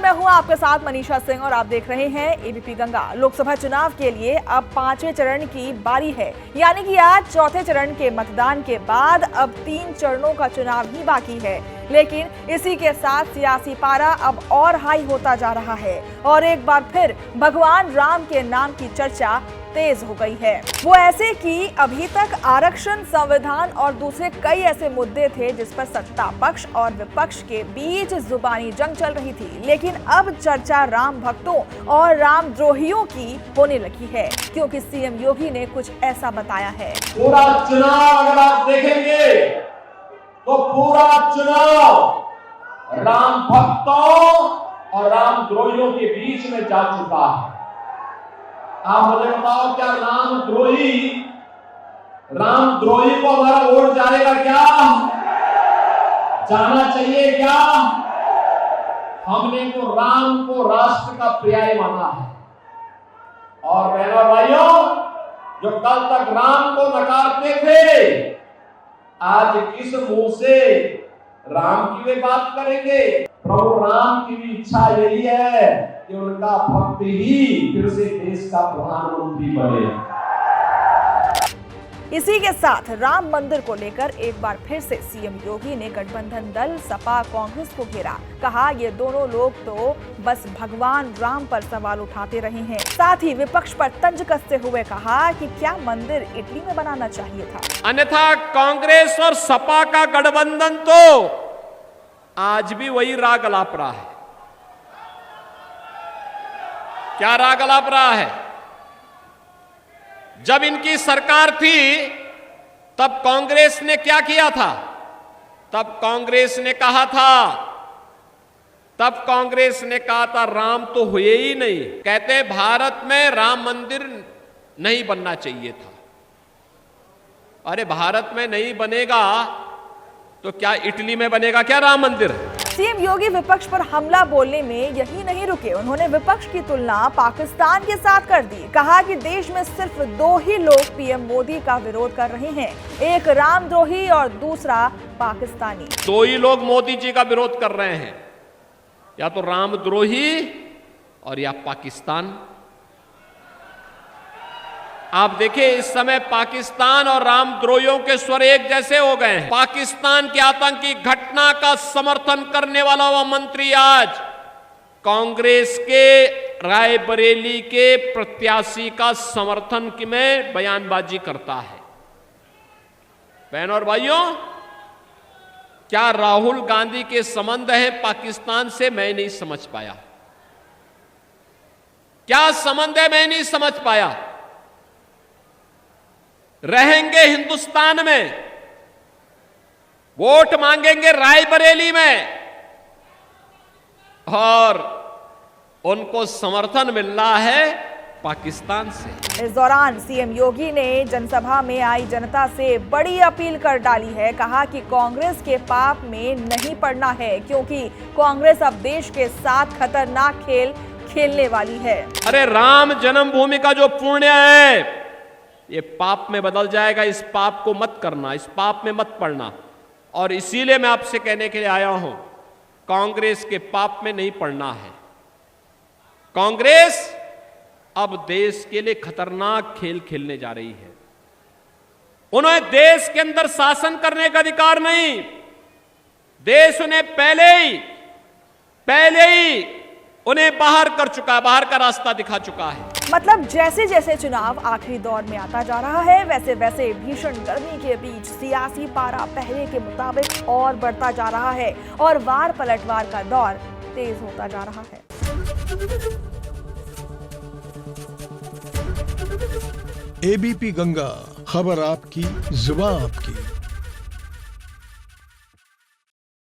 मैं हूं आपके साथ मनीषा सिंह और आप देख रहे हैं एबीपी गंगा। लोकसभा चुनाव के लिए अब 5वें चरण की बारी है, यानी कि आज चौथे चरण के मतदान के बाद अब 3 चरणों का चुनाव ही बाकी है। लेकिन इसी के साथ सियासी पारा अब और हाई होता जा रहा है और एक बार फिर भगवान राम के नाम की चर्चा तेज हो गई है। वो ऐसे कि अभी तक आरक्षण, संविधान और दूसरे कई ऐसे मुद्दे थे जिस पर सत्ता पक्ष और विपक्ष के बीच जुबानी जंग चल रही थी, लेकिन अब चर्चा राम भक्तों और रामद्रोहियों की होने लगी है, क्योंकि सीएम योगी ने कुछ ऐसा बताया है। पूरा चुनाव अगर आप देखेंगे तो पूरा चुनाव राम भक्तों और रामद्रोहियों के बीच में जा चुका है। आप मुझे बताओ, क्या रामद्रोही को हमारा वोट जाएगा क्या? जाना चाहिए क्या? हमने तो राम को राष्ट्र का पर्याय माना है। और बहनों भाइयों, जो कल तक राम को नकारते थे, आज किस मुंह से राम की वे बात करेंगे? प्रभु राम की भी इच्छा यही है कि उनका भक्त ही फिर से देश का प्रधानमंत्री बने। इसी के साथ राम मंदिर को लेकर एक बार फिर से सीएम योगी ने गठबंधन दल सपा कांग्रेस को घेरा। कहा ये दोनों लोग तो बस भगवान राम पर सवाल उठाते रहे हैं। साथ ही विपक्ष पर तंज कसते हुए कहा कि क्या मंदिर इटली में बनाना चाहिए था। अन्यथा कांग्रेस और सपा का गठबंधन तो आज भी वही राग अलाप रहा है। क्या राग अलाप रहा है? जब इनकी सरकार थी तब कांग्रेस ने क्या किया था? तब कांग्रेस ने कहा था राम तो हुए ही नहीं। कहते हैं भारत में राम मंदिर नहीं बनना चाहिए था। अरे भारत में नहीं बनेगा तो क्या इटली में बनेगा क्या राम मंदिर? सीएम योगी विपक्ष पर हमला बोलने में यही नहीं रुके। उन्होंने विपक्ष की तुलना पाकिस्तान के साथ कर दी। कहा कि देश में सिर्फ 2 ही लोग पीएम मोदी का विरोध कर रहे हैं, एक रामद्रोही और दूसरा पाकिस्तानी। 2 ही लोग मोदी जी का विरोध कर रहे हैं, या तो रामद्रोही और या पाकिस्तान। आप देखिए, इस समय पाकिस्तान और रामद्रोहियों के स्वर एक जैसे हो गए हैं। पाकिस्तान की आतंकी घटना का समर्थन करने वाला वह मंत्री आज कांग्रेस के रायबरेली के प्रत्याशी का समर्थन में बयानबाजी करता है। बहनों और भाइयों, क्या राहुल गांधी के संबंध है पाकिस्तान से? मैं नहीं समझ पाया। क्या संबंध है, मैं नहीं समझ पाया। रहेंगे हिंदुस्तान में, वोट मांगेंगे रायबरेली में और उनको समर्थन मिल रहा है पाकिस्तान से। इस दौरान सीएम योगी ने जनसभा में आई जनता से बड़ी अपील कर डाली है। कहा कि कांग्रेस के पाप में नहीं पड़ना है, क्योंकि कांग्रेस अब देश के साथ खतरनाक खेल खेलने वाली है। अरे राम जन्मभूमि का जो पुण्य है ये पाप में बदल जाएगा। इस पाप को मत करना, इस पाप में मत पड़ना। और इसीलिए मैं आपसे कहने के लिए आया हूं, कांग्रेस के पाप में नहीं पड़ना है। कांग्रेस अब देश के लिए खतरनाक खेल खेलने जा रही है। उन्हें देश के अंदर शासन करने का अधिकार नहीं। देश उन्हें पहले ही उन्हें बाहर कर चुका है, बाहर का रास्ता दिखा चुका है। मतलब जैसे जैसे चुनाव आखिरी दौर में आता जा रहा है, वैसे वैसे भीषण गर्मी के बीच सियासी पारा पहले के मुताबिक और बढ़ता जा रहा है और वार पलटवार का दौर तेज होता जा रहा है। एबीपी गंगा, खबर आपकी, जुबान आपकी।